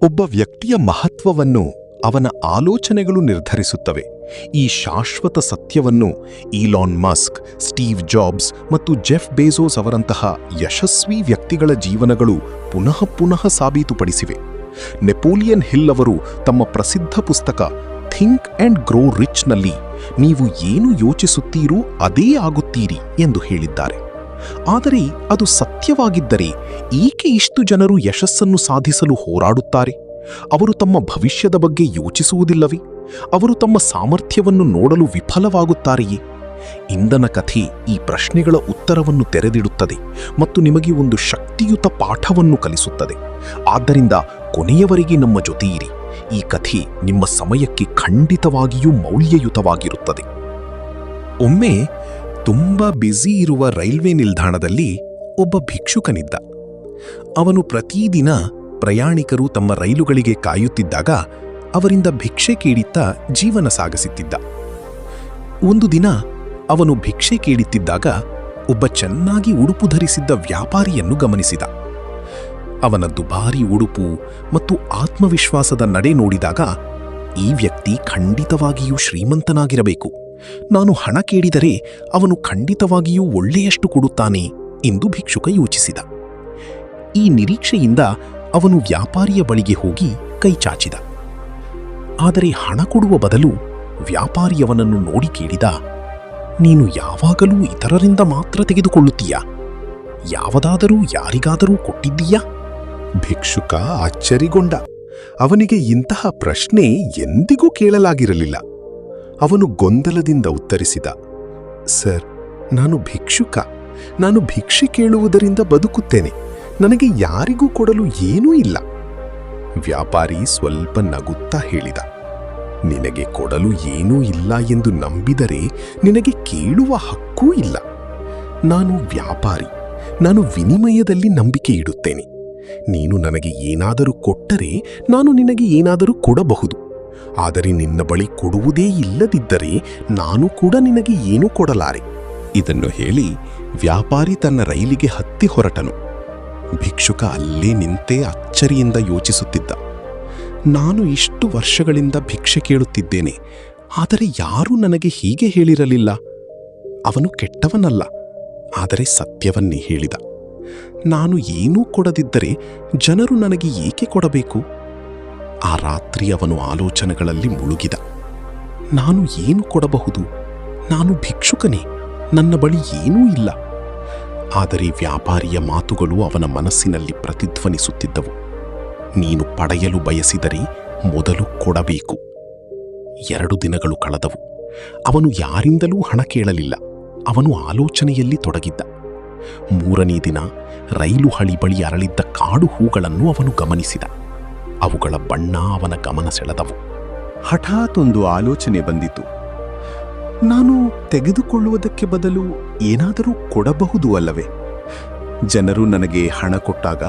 ಒಬ್ಬ ವ್ಯಕ್ತಿಯ ಮಹತ್ವವನ್ನು ಅವನ ಆಲೋಚನೆಗಳು ನಿರ್ಧರಿಸುತ್ತವೆ. ಈ ಶಾಶ್ವತ ಸತ್ಯವನ್ನು ಈಲಾನ್ ಮಸ್ಕ್, ಸ್ಟೀವ್ ಜಾಬ್ಸ್ ಮತ್ತು ಜೆಫ್ ಬೇಜೋಸ್ ಅವರಂತಹ ಯಶಸ್ವಿ ವ್ಯಕ್ತಿಗಳ ಜೀವನಗಳು ಪುನಃ ಪುನಃ ಸಾಬೀತುಪಡಿಸಿವೆ. ನೆಪೋಲಿಯನ್ ಹಿಲ್ ಅವರು ತಮ್ಮ ಪ್ರಸಿದ್ಧ ಪುಸ್ತಕ ಥಿಂಕ್ ಆ್ಯಂಡ್ ಗ್ರೋ ರಿಚ್ನಲ್ಲಿ ನೀವು ಏನು ಯೋಚಿಸುತ್ತೀರೋ ಅದೇ ಆಗುತ್ತೀರಿ ಎಂದು ಹೇಳಿದ್ದಾರೆ. ಆದರೆ ಅದು ಸತ್ಯವಾಗಿದ್ದರೆ ಏಕೆ ಇಷ್ಟು ಜನರು ಯಶಸ್ಸನ್ನು ಸಾಧಿಸಲು ಹೋರಾಡುತ್ತಾರೆ? ಅವರು ತಮ್ಮ ಭವಿಷ್ಯದ ಬಗ್ಗೆ ಯೋಚಿಸುವುದಿಲ್ಲವೇ? ಅವರು ತಮ್ಮ ಸಾಮರ್ಥ್ಯವನ್ನು ನೋಡಲು ವಿಫಲವಾಗುತ್ತಾರೆಯೇ? ಇಂದನ ಕಥೆ ಈ ಪ್ರಶ್ನೆಗಳ ಉತ್ತರವನ್ನು ತೆರೆದಿಡುತ್ತದೆ ಮತ್ತು ನಿಮಗೆ ಒಂದು ಶಕ್ತಿಯುತ ಪಾಠವನ್ನು ಕಲಿಸುತ್ತದೆ. ಆದ್ದರಿಂದ ಕೊನೆಯವರೆಗೆ ನಮ್ಮ ಜೊತೆ ಇರಿ. ಈ ಕಥೆ ನಿಮ್ಮ ಸಮಯಕ್ಕೆ ಖಂಡಿತವಾಗಿಯೂ ಮೌಲ್ಯಯುತವಾಗಿರುತ್ತದೆ. ಒಮ್ಮೆ ತುಂಬಾ ಬ್ಯುಸಿ ಇರುವ ರೈಲ್ವೆ ನಿಲ್ದಾಣದಲ್ಲಿ ಒಬ್ಬ ಭಿಕ್ಷುಕನಿದ್ದ. ಅವನು ಪ್ರತಿದಿನ ಪ್ರಯಾಣಿಕರು ತಮ್ಮ ರೈಲುಗಳಿಗೆ ಕಾಯುತ್ತಿದ್ದಾಗ ಅವರಿಂದ ಭಿಕ್ಷೆ ಕೇಳುತ್ತಾ ಜೀವನ ಸಾಗಿಸುತ್ತಿದ್ದ. ಒಂದು ದಿನ ಅವನು ಭಿಕ್ಷೆ ಕೇಳುತ್ತಿದ್ದಾಗ ಒಬ್ಬ ಚೆನ್ನಾಗಿ ಉಡುಪು ಧರಿಸಿದ್ದ ವ್ಯಾಪಾರಿಯನ್ನು ಗಮನಿಸಿದ. ಅವನ ದುಬಾರಿ ಉಡುಪು ಮತ್ತು ಆತ್ಮವಿಶ್ವಾಸದ ನಡೆ ನೋಡಿದಾಗ ಈ ವ್ಯಕ್ತಿ ಖಂಡಿತವಾಗಿಯೂ ಶ್ರೀಮಂತನಾಗಿರಬೇಕು. ನಾನು ಹಣ ಕೇಳಿದರೆ ಅವನು ಖಂಡಿತವಾಗಿಯೂ ಒಳ್ಳೆಯಷ್ಟು ಕೊಡುತ್ತಾನೆ ಎಂದು ಭಿಕ್ಷುಕ ಯೋಚಿಸಿದ. ಈ ನಿರೀಕ್ಷೆಯಿಂದ ಅವನು ವ್ಯಾಪಾರಿಯ ಬಳಿಗೆ ಹೋಗಿ ಕೈ ಚಾಚಿದ. ಆದರೆ ಹಣ ಕೊಡುವ ಬದಲು ವ್ಯಾಪಾರಿಯವನನ್ನು ನೋಡಿ ಕೇಳಿದ, ನೀನು ಯಾವಾಗಲೂ ಇತರರಿಂದ ಮಾತ್ರ ತೆಗೆದುಕೊಳ್ಳುತ್ತೀಯಾ? ಯಾವುದಾದರೂ ಯಾರಿಗಾದರೂ ಕೊಟ್ಟಿದ್ದೀಯಾ? ಭಿಕ್ಷುಕ ಆಶ್ಚರ್ಯಗೊಂಡ. ಅವನಿಗೆ ಇಂತಹ ಪ್ರಶ್ನೆ ಎಂದಿಗೂ ಕೇಳಲಾಗಿರಲಿಲ್ಲ. ಅವನು ಗೊಂದಲದಿಂದ ಉತ್ತರಿಸಿದ, ಸರ್, ನಾನು ಭಿಕ್ಷುಕ. ನಾನು ಭಿಕ್ಷೆ ಕೇಳುವುದರಿಂದ ಬದುಕುತ್ತೇನೆ. ನನಗೆ ಯಾರಿಗೂ ಕೊಡಲು ಏನೂ ಇಲ್ಲ. ವ್ಯಾಪಾರಿ ಸ್ವಲ್ಪ ನಗುತ್ತಾ ಹೇಳಿದ, ನಿನಗೆ ಕೊಡಲು ಏನೂ ಇಲ್ಲ ಎಂದು ನಂಬಿದರೆ ನಿನಗೆ ಕೇಳುವ ಹಕ್ಕೂ ಇಲ್ಲ. ನಾನು ವ್ಯಾಪಾರಿ. ನಾನು ವಿನಿಮಯದಲ್ಲಿ ನಂಬಿಕೆ ಇಡುತ್ತೇನೆ. ನೀನು ನನಗೆ ಏನಾದರೂ ಕೊಟ್ಟರೆ ನಾನು ನಿನಗೆ ಏನಾದರೂ ಕೊಡಬಹುದು. ಆದರೆ ನಿನ್ನ ಬಳಿ ಕೊಡುವುದೇ ಇಲ್ಲದಿದ್ದರೆ ನಾನು ಕೂಡ ನಿನಗೆ ಏನೂ ಕೊಡಲಾರೆ. ಇದನ್ನು ಹೇಳಿ ವ್ಯಾಪಾರಿ ತನ್ನ ರೈಲಿಗೆ ಹತ್ತಿ ಹೊರಟನು. ಭಿಕ್ಷುಕ ಅಲ್ಲೇ ನಿಂತೇ ಅಚ್ಚರಿಯಿಂದ ಯೋಚಿಸುತ್ತಿದ್ದ. ನಾನು ಇಷ್ಟು ವರ್ಷಗಳಿಂದ ಭಿಕ್ಷೆ ಕೇಳುತ್ತಿದ್ದೇನೆ, ಆದರೆ ಯಾರೂ ನನಗೆ ಹೀಗೆ ಹೇಳಿರಲಿಲ್ಲ. ಅವನು ಕೆಟ್ಟವನಲ್ಲ, ಆದರೆ ಸತ್ಯವನ್ನೇ ಹೇಳಿದ. ನಾನು ಏನೂ ಕೊಡದಿದ್ದರೆ ಜನರು ನನಗೆ ಏಕೆ ಕೊಡಬೇಕು? ಆ ರಾತ್ರಿ ಅವನು ಆಲೋಚನೆಗಳಲ್ಲಿ ಮುಳುಗಿದ. ನಾನು ಏನು ಕೊಡಬಹುದು? ನಾನು ಭಿಕ್ಷುಕನೇ. ನನ್ನ ಬಳಿ ಏನೂ ಇಲ್ಲ. ಆದರೆ ವ್ಯಾಪಾರಿಯ ಮಾತುಗಳು ಅವನ ಮನಸ್ಸಿನಲ್ಲಿ ಪ್ರತಿಧ್ವನಿಸುತ್ತಿದ್ದವು. ನೀನು ಪಡೆಯಲು ಬಯಸಿದರೆ ಮೊದಲು ಕೊಡಬೇಕು. 2 ದಿನಗಳು ಕಳೆದವು. ಅವನು ಯಾರಿಂದಲೂ ಹಣ ಕೇಳಲಿಲ್ಲ. ಅವನು ಆಲೋಚನೆಯಲ್ಲಿ ತೊಡಗಿದ್ದ. 3ನೇ ದಿನ ರೈಲು ಹಳಿ ಬಳಿ ಅರಳಿದ್ದ ಕಾಡು ಹೂಗಳನ್ನು ಅವನು ಗಮನಿಸಿದ. ಅವುಗಳ ಬಣ್ಣ ಅವನ ಗಮನ ಸೆಳೆದವು. ಹಠಾತ್ ಒಂದು ಆಲೋಚನೆ ಬಂದಿತು. ನಾನು ತೆಗೆದುಕೊಳ್ಳುವುದಕ್ಕೆ ಬದಲು ಏನಾದರೂ ಕೊಡಬಹುದು ಅಲ್ಲವೇ? ಜನರು ನನಗೆ ಹಣ ಕೊಟ್ಟಾಗ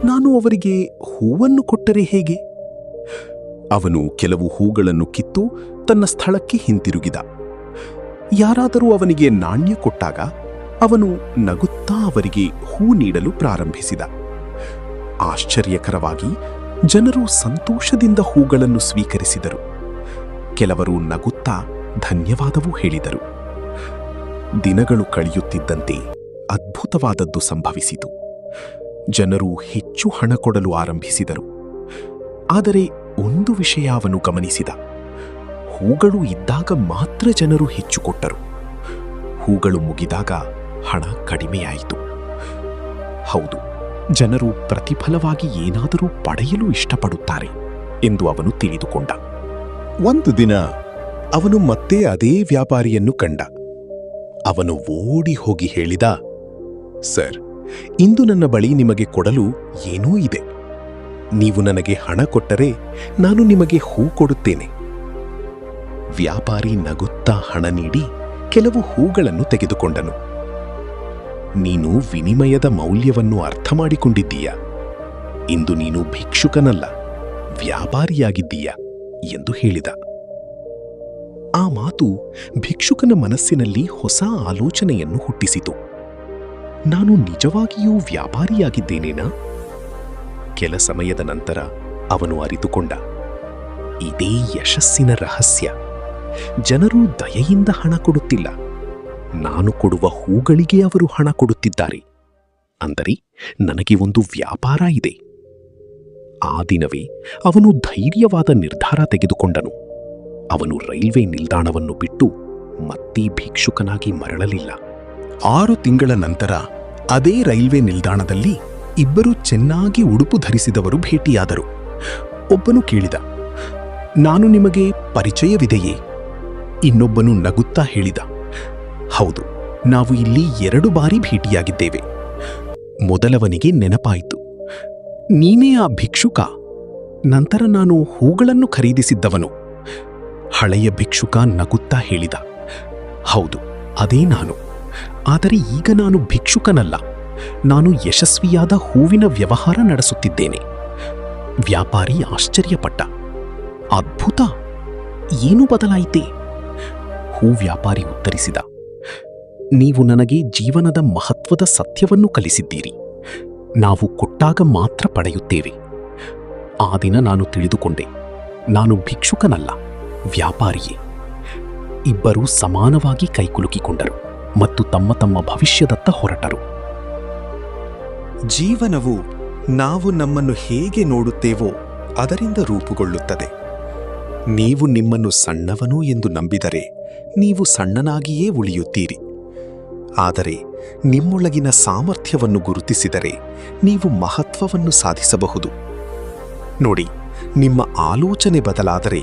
ನಾನು ಅವರಿಗೆ ಹೂವನ್ನು ಕೊಟ್ಟರೆ ಹೇಗೆ? ಅವನು ಕೆಲವು ಹೂಗಳನ್ನು ಕಿತ್ತು ತನ್ನ ಸ್ಥಳಕ್ಕೆ ಹಿಂತಿರುಗಿದ. ಯಾರಾದರೂ ಅವನಿಗೆ ನಾಣ್ಯ ಕೊಟ್ಟಾಗ ಅವನು ನಗುತ್ತಾ ಅವರಿಗೆ ಹೂ ನೀಡಲು ಪ್ರಾರಂಭಿಸಿದ. ಆಶ್ಚರ್ಯಕರವಾಗಿ ಜನರು ಸಂತೋಷದಿಂದ ಹೂಗಳನ್ನು ಸ್ವೀಕರಿಸಿದರು. ಕೆಲವರು ನಗುತ್ತಾ ಧನ್ಯವಾದವೂ ಹೇಳಿದರು. ದಿನಗಳು ಕಳೆಯುತ್ತಿದ್ದಂತೆ ಅದ್ಭುತವಾದದ್ದು ಸಂಭವಿಸಿತು. ಜನರು ಹೆಚ್ಚು ಹಣ ಕೊಡಲು ಆರಂಭಿಸಿದರು. ಆದರೆ ಒಂದು ವಿಷಯ ಅವನು ಗಮನಿಸಿದ. ಹೂಗಳು ಇದ್ದಾಗ ಮಾತ್ರ ಜನರು ಹೆಚ್ಚು ಕೊಟ್ಟರು. ಹೂಗಳು ಮುಗಿದಾಗ ಹಣ ಕಡಿಮೆಯಾಯಿತು. ಹೌದು, ಜನರು ಪ್ರತಿಫಲವಾಗಿ ಏನಾದರೂ ಪಡೆಯಲು ಇಷ್ಟಪಡುತ್ತಾರೆ ಎಂದು ಅವನು ತಿಳಿದುಕೊಂಡ. ಒಂದು ದಿನ ಅವನು ಮತ್ತೆ ಅದೇ ವ್ಯಾಪಾರಿಯನ್ನು ಕಂಡ. ಅವನು ಓಡಿ ಹೋಗಿ ಹೇಳಿದ, ಸರ್, ಇಂದು ನನ್ನ ಬಳಿ ನಿಮಗೆ ಕೊಡಲು ಏನೂ ಇದೆ. ನೀವು ನನಗೆ ಹಣ ಕೊಟ್ಟರೆ ನಾನು ನಿಮಗೆ ಹೂ ಕೊಡುತ್ತೇನೆ. ವ್ಯಾಪಾರಿ ನಗುತ್ತಾ ಹಣ ನೀಡಿ ಕೆಲವು ಹೂಗಳನ್ನು ತೆಗೆದುಕೊಂಡನು. ನೀನು ವಿನಿಮಯದ ಮೌಲ್ಯವನ್ನು ಅರ್ಥ ಮಾಡಿಕೊಂಡಿದ್ದೀಯಾ? ಇಂದು ನೀನು ಭಿಕ್ಷುಕನಲ್ಲ, ವ್ಯಾಪಾರಿಯಾಗಿದ್ದೀಯ ಎಂದು ಹೇಳಿದ. ಆ ಮಾತು ಭಿಕ್ಷುಕನ ಮನಸ್ಸಿನಲ್ಲಿ ಹೊಸ ಆಲೋಚನೆಯನ್ನು ಹುಟ್ಟಿಸಿತು. ನಾನು ನಿಜವಾಗಿಯೂ ವ್ಯಾಪಾರಿಯಾಗಿದ್ದೇನೇನಾ? ಕೆಲ ಸಮಯದ ನಂತರ ಅವನು ಅರಿತುಕೊಂಡ. ಇದೇ ಯಶಸ್ಸಿನ ರಹಸ್ಯ. ಜನರು ದಯೆಯಿಂದ ಹಣ ಕೊಡುತ್ತಿಲ್ಲ, ನಾನು ಕೊಡುವ ಹೂಗಳಿಗೆ ಅವರು ಹಣ ಕೊಡುತ್ತಿದ್ದಾರೆ. ಅಂದರೆ ನನಗೆ ಒಂದು ವ್ಯಾಪಾರ ಇದೆ. ಆ ದಿನವೇ ಅವನು ಧೈರ್ಯವಾದ ನಿರ್ಧಾರ ತೆಗೆದುಕೊಂಡನು. ಅವನು ರೈಲ್ವೆ ನಿಲ್ದಾಣವನ್ನು ಬಿಟ್ಟು ಮತ್ತೆ ಭಿಕ್ಷುಕನಾಗಿ ಮರಳಲಿಲ್ಲ. 6 ತಿಂಗಳ ನಂತರ ಅದೇ ರೈಲ್ವೆ ನಿಲ್ದಾಣದಲ್ಲಿ ಇಬ್ಬರು ಚೆನ್ನಾಗಿ ಉಡುಪು ಧರಿಸಿದವರು ಭೇಟಿಯಾದರು. ಒಬ್ಬನು ಕೇಳಿದ, ನಾನು ನಿಮಗೆ ಪರಿಚಯವಿದೆಯೇ? ಇನ್ನೊಬ್ಬನು ನಗುತ್ತಾ ಹೇಳಿದ, ಹೌದು, ನಾವು ಇಲ್ಲಿ 2 ಬಾರಿ ಭೇಟಿಯಾಗಿದ್ದೇವೆ. ಮೊದಲವನಿಗೆ ನೆನಪಾಯಿತು, ನೀನೇ ಆ ಭಿಕ್ಷುಕ? ನಂತರ ನಾನು ಹೂಗಳನ್ನು ಖರೀದಿಸಿದ್ದವನು. ಹಳೆಯ ಭಿಕ್ಷುಕ ನಗುತ್ತಾ ಹೇಳಿದ, ಹೌದು, ಅದೇ ನಾನು. ಆದರೆ ಈಗ ನಾನು ಭಿಕ್ಷುಕನಲ್ಲ, ನಾನು ಯಶಸ್ವಿಯಾದ ಹೂವಿನ ವ್ಯವಹಾರ ನಡೆಸುತ್ತಿದ್ದೇನೆ. ವ್ಯಾಪಾರಿ ಆಶ್ಚರ್ಯಪಟ್ಟ, ಅದ್ಭುತ, ಏನು ಬದಲಾಯಿತೆ? ಹೂ ವ್ಯಾಪಾರಿ ಉತ್ತರಿಸಿದ, ನೀವು ನನಗೆ ಜೀವನದ ಮಹತ್ವದ ಸತ್ಯವನ್ನು ಕಲಿಸಿದ್ದೀರಿ. ನಾವು ಕೊಟ್ಟಾಗ ಮಾತ್ರ ಪಡೆಯುತ್ತೇವೆ. ಆ ದಿನ ನಾನು ತಿಳಿದುಕೊಂಡೆ, ನಾನು ಭಿಕ್ಷುಕನಲ್ಲ, ವ್ಯಾಪಾರಿಯೇ. ಇಬ್ಬರೂ ಸಮಾನವಾಗಿ ಕೈಕುಲುಕಿಕೊಂಡರು ಮತ್ತು ತಮ್ಮ ತಮ್ಮ ಭವಿಷ್ಯದತ್ತ ಹೊರಟರು. ಜೀವನವು ನಾವು ನಮ್ಮನ್ನು ಹೇಗೆ ನೋಡುತ್ತೇವೋ ಅದರಿಂದ ರೂಪುಗೊಳ್ಳುತ್ತದೆ. ನೀವು ನಿಮ್ಮನ್ನು ಸಣ್ಣವನು ಎಂದು ನಂಬಿದರೆ ನೀವು ಸಣ್ಣನಾಗಿಯೇ ಉಳಿಯುತ್ತೀರಿ. ಆದರೆ ನಿಮ್ಮೊಳಗಿನ ಸಾಮರ್ಥ್ಯವನ್ನು ಗುರುತಿಸಿದರೆ ನೀವು ಮಹತ್ವವನ್ನು ಸಾಧಿಸಬಹುದು. ನೋಡಿ, ನಿಮ್ಮ ಆಲೋಚನೆ ಬದಲಾದರೆ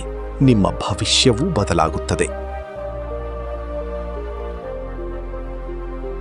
ನಿಮ್ಮ ಭವಿಷ್ಯವೂ ಬದಲಾಗುತ್ತದೆ.